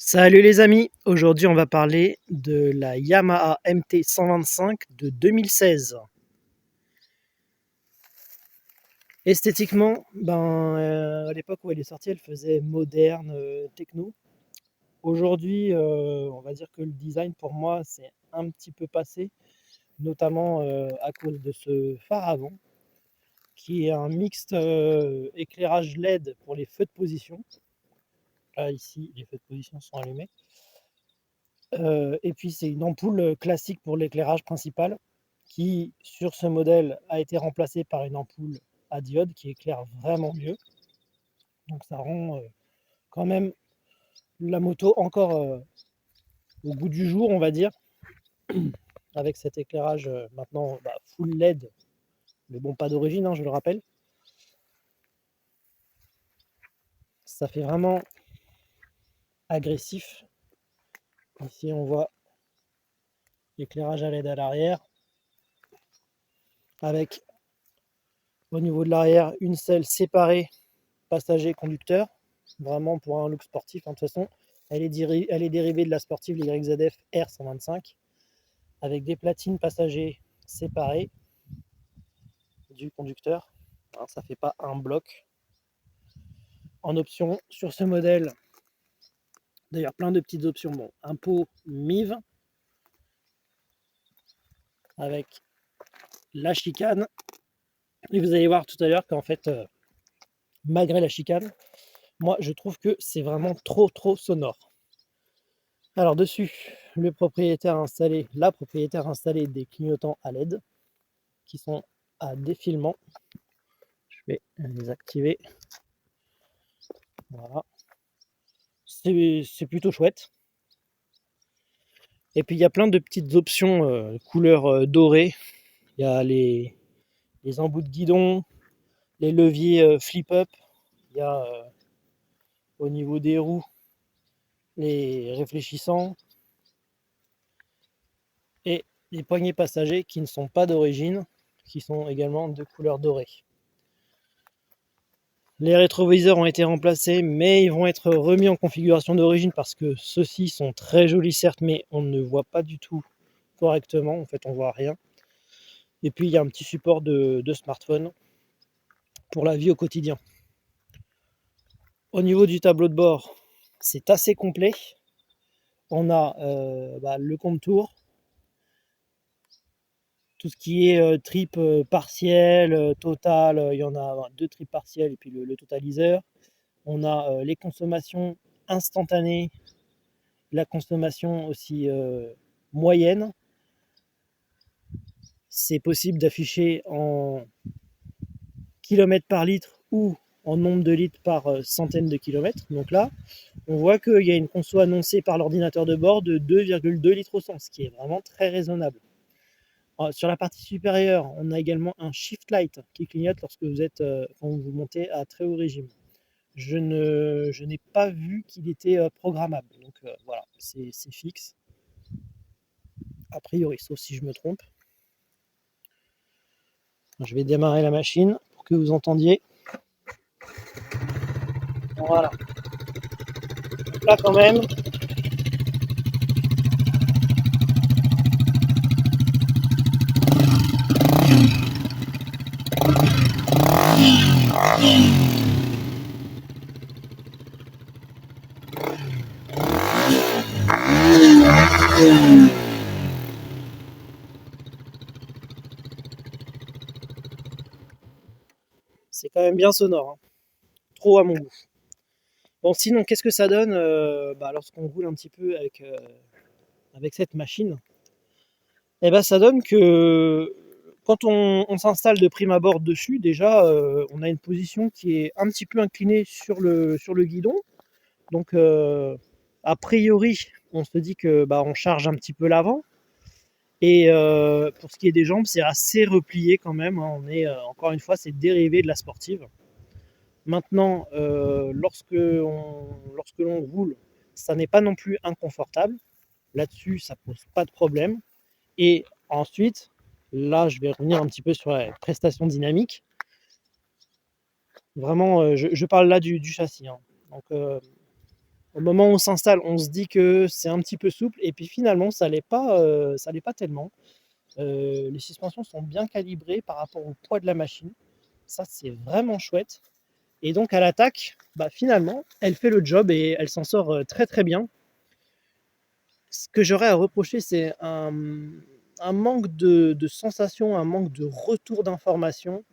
Salut les amis, aujourd'hui on va parler de la Yamaha MT-125 de 2016. Esthétiquement, à l'époque où elle est sortie, elle faisait moderne, techno. Aujourd'hui, on va dire que le design pour moi c'est un petit peu passé, notamment à cause de ce phare avant, qui est un mixte éclairage LED pour les feux de position. Là ici, les feux de position sont allumés. Et puis c'est une ampoule classique pour l'éclairage principal qui, sur ce modèle, a été remplacée par une ampoule à diode qui éclaire vraiment mieux. Donc ça rend quand même la moto encore au goût du jour, on va dire, avec cet éclairage maintenant full LED, mais bon, pas d'origine, hein, je le rappelle. Ça fait vraiment agressif. Ici, on voit l'éclairage à LED à l'arrière, avec au niveau de l'arrière une selle séparée passager-conducteur, vraiment pour un look sportif. De toute façon, elle est dérivée de la sportive, les YZF R125, avec des platines passagers séparées du conducteur. Alors, ça ne fait pas un bloc. En option, sur ce modèle, d'ailleurs plein de petites options. Bon, un pot MIV avec la chicane. Et vous allez voir tout à l'heure qu'en fait, malgré la chicane, moi je trouve que c'est vraiment trop sonore. Alors dessus, la propriétaire a installé des clignotants à LED qui sont à défilement. Je vais les activer. Voilà. C'est plutôt chouette. Et puis il y a plein de petites options couleur dorée. Il y a les embouts de guidon, les leviers flip-up. Il y a au niveau des roues les réfléchissants et les poignées passagers qui ne sont pas d'origine, qui sont également de couleur dorée. Les rétroviseurs ont été remplacés, mais ils vont être remis en configuration d'origine parce que ceux-ci sont très jolis certes, mais on ne voit pas du tout correctement, en fait on voit rien. Et puis il y a un petit support de smartphone pour la vie au quotidien. Au niveau du tableau de bord, c'est assez complet. On a le contour, tout ce qui est trip partiel, total, il y en a 2 trips partiels et puis le totaliseur. On a les consommations instantanées, la consommation aussi moyenne. C'est possible d'afficher en kilomètres par litre ou en nombre de litres par centaine de kilomètres. Donc là, on voit qu'il y a une conso annoncée par l'ordinateur de bord de 2,2 litres au 100, ce qui est vraiment très raisonnable. Sur la partie supérieure, on a également un shift light qui clignote lorsque quand vous montez à très haut régime. Je n'ai pas vu qu'il était programmable, donc voilà, c'est fixe. A priori, sauf si je me trompe. Je vais démarrer la machine pour que vous entendiez. Voilà. Donc là quand même, c'est quand même bien sonore, hein. Trop à mon goût. Bon, sinon, qu'est-ce que ça donne lorsqu'on roule un petit peu avec cette machine? Eh ben, ça donne que quand on s'installe de prime abord dessus, déjà, on a une position qui est un petit peu inclinée sur le guidon. Donc, a priori, on se dit que on charge un petit peu l'avant. Et pour ce qui est des jambes, c'est assez replié quand même, hein. On est encore une fois, c'est dérivé de la sportive. Maintenant, lorsque l'on roule, ça n'est pas non plus inconfortable. Là-dessus, ça pose pas de problème. Et ensuite, là, je vais revenir un petit peu sur la prestation dynamique. Vraiment, je parle là du châssis, hein. Donc, Au moment où on s'installe, on se dit que c'est un petit peu souple, et puis finalement, ça l'est pas tellement. Les suspensions sont bien calibrées par rapport au poids de la machine. Ça, c'est vraiment chouette. Et donc à l'attaque, bah, finalement, elle fait le job et elle s'en sort très très bien. Ce que j'aurais à reprocher, c'est un manque de sensation, un manque de retour d'information,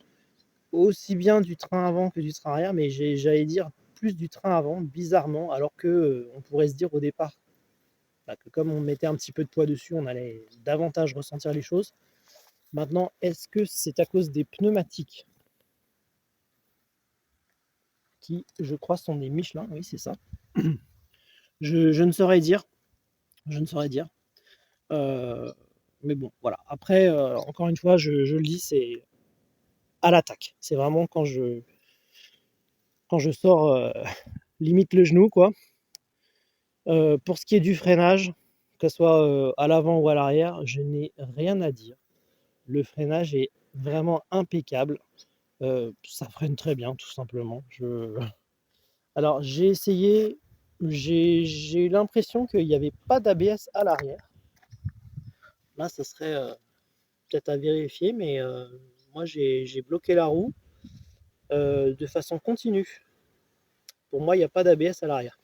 aussi bien du train avant que du train arrière, mais j'allais dire plus du train avant, bizarrement, alors que on pourrait se dire au départ bah, que comme on mettait un petit peu de poids dessus, on allait davantage ressentir les choses. Maintenant, est-ce que c'est à cause des pneumatiques qui, je crois, sont des Michelin? Oui, c'est ça. Je ne saurais dire. Je ne saurais dire. Euh, mais bon, voilà. Après, encore une fois, je le dis, c'est à l'attaque. C'est vraiment quand je sors limite le genou, quoi. Pour ce qui est du freinage, que ce soit à l'avant ou à l'arrière, je n'ai rien à dire. Le freinage est vraiment impeccable. Ça freine très bien, tout simplement. Alors, j'ai essayé, j'ai eu l'impression qu'il n'y avait pas d'ABS à l'arrière. Là, ça serait peut-être à vérifier, mais moi, j'ai bloqué la roue de façon continue. Pour moi, il n'y a pas d'ABS à l'arrière.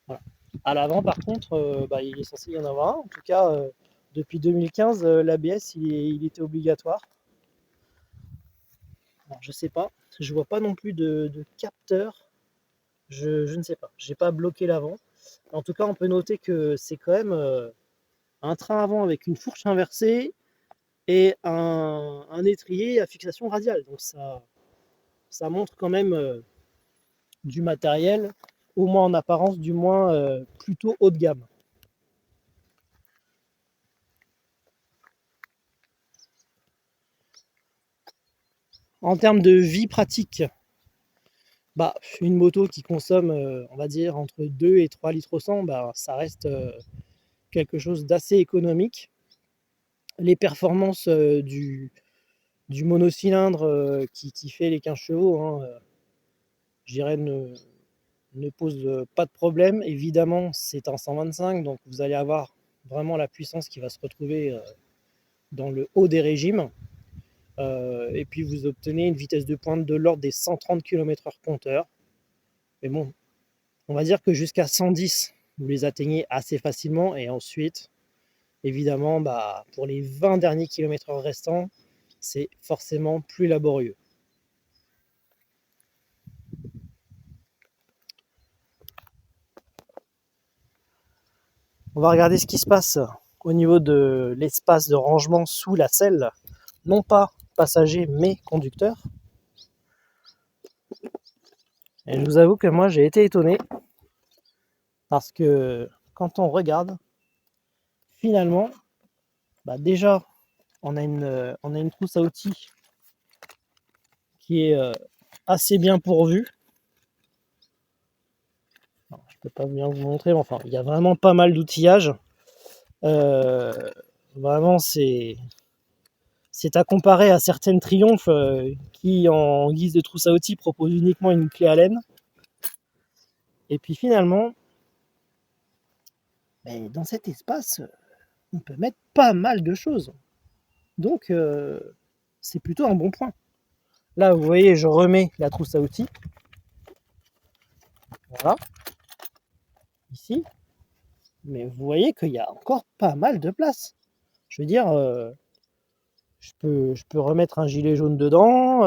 Voilà. À l'avant, par contre, bah, il est censé y en avoir un. En tout cas, depuis 2015, l'ABS, il était obligatoire. Alors, je sais pas. Je vois pas non plus de capteur. Je ne sais pas. J'ai pas bloqué l'avant. En tout cas, on peut noter que c'est quand même un train avant avec une fourche inversée et un étrier à fixation radiale. Donc ça montre quand même du matériel, au moins en apparence, du moins plutôt haut de gamme. En termes de vie pratique, bah, une moto qui consomme, on va dire, entre 2 et 3 litres au 100, bah, ça reste quelque chose d'assez économique. Les performances du monocylindre qui fait les 15 chevaux, hein, je dirais, ne pose pas de problème. Évidemment, c'est un 125, donc vous allez avoir vraiment la puissance qui va se retrouver dans le haut des régimes. Et puis vous obtenez une vitesse de pointe de l'ordre des 130 km/h compteur. Mais bon, on va dire que jusqu'à 110, vous les atteignez assez facilement. Et ensuite, évidemment, bah, pour les 20 derniers km/h restants, c'est forcément plus laborieux. On va regarder ce qui se passe au niveau de l'espace de rangement sous la selle, non pas passager mais conducteur. Et je vous avoue que moi j'ai été étonné parce que quand on regarde, finalement, bah déjà on a une trousse à outils qui est assez bien pourvue. Alors, je peux pas bien vous montrer, mais enfin il y a vraiment pas mal d'outillage. Euh, Vraiment c'est à comparer à certaines Triumph qui, en guise de trousse à outils, proposent uniquement une clé Allen. Et puis finalement, dans cet espace, on peut mettre pas mal de choses. Donc, c'est plutôt un bon point. Là, vous voyez, je remets la trousse à outils. Voilà, ici. Mais vous voyez qu'il y a encore pas mal de place. Je veux dire, je peux remettre un gilet jaune dedans.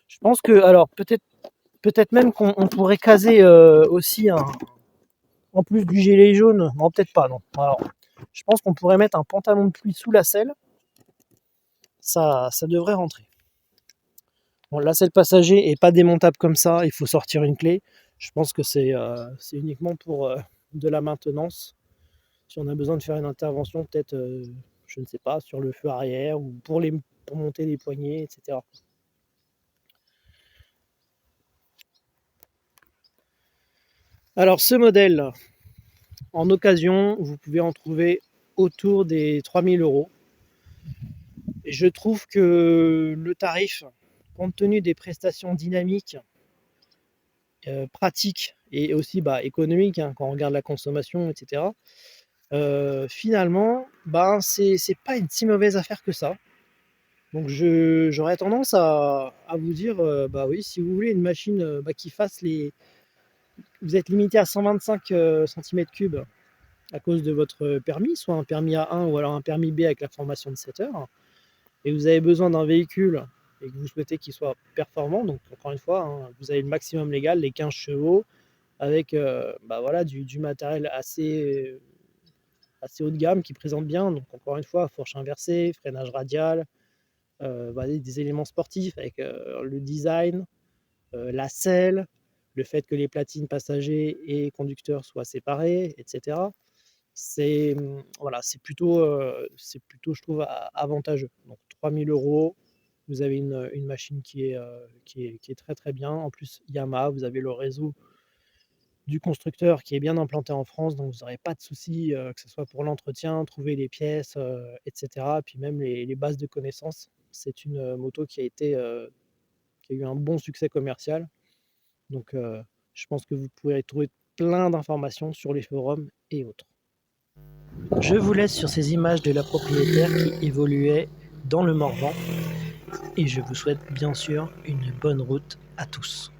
Je pense que, alors, peut-être même qu'on pourrait caser aussi en plus du gilet jaune. Non, peut-être pas, non. Alors, je pense qu'on pourrait mettre un pantalon de pluie sous la selle. Ça devrait rentrer. Bon, la selle passager est pas démontable comme ça, il faut sortir une clé. Je pense que c'est uniquement pour de la maintenance. Si on a besoin de faire une intervention, peut-être, je ne sais pas, sur le feu arrière ou pour monter les poignées, etc. Alors ce modèle, en occasion, vous pouvez en trouver autour des 3000 euros. Et je trouve que le tarif, compte tenu des prestations dynamiques, pratiques et aussi économique, hein, quand on regarde la consommation, etc. Finalement, c'est pas une si mauvaise affaire que ça. Donc j'aurais tendance à vous dire, bah oui, si vous voulez une machine qui fasse les... Vous êtes limité à 125 cm3 à cause de votre permis, soit un permis A1 ou alors un permis B avec la formation de 7 heures, et vous avez besoin d'un véhicule et que vous souhaitez qu'il soit performant, donc encore une fois, hein, vous avez le maximum légal, les 15 chevaux, avec voilà, du matériel assez haut de gamme qui présente bien, donc encore une fois, fourche inversée, freinage radial, des éléments sportifs avec le design, la selle, le fait que les platines passagers et conducteurs soient séparées, etc. Voilà, c'est plutôt, je trouve, avantageux. Donc 3000 euros, vous avez une machine qui est très très bien. En plus, Yamaha, vous avez le réseau du constructeur qui est bien implanté en France, donc vous n'aurez pas de soucis, que ce soit pour l'entretien, trouver les pièces, etc. Puis même les bases de connaissances. C'est une moto qui a eu un bon succès commercial. Donc je pense que vous pourrez trouver plein d'informations sur les forums et autres. Je vous laisse sur ces images de la propriétaire qui évoluait dans le Morvan et je vous souhaite bien sûr une bonne route à tous.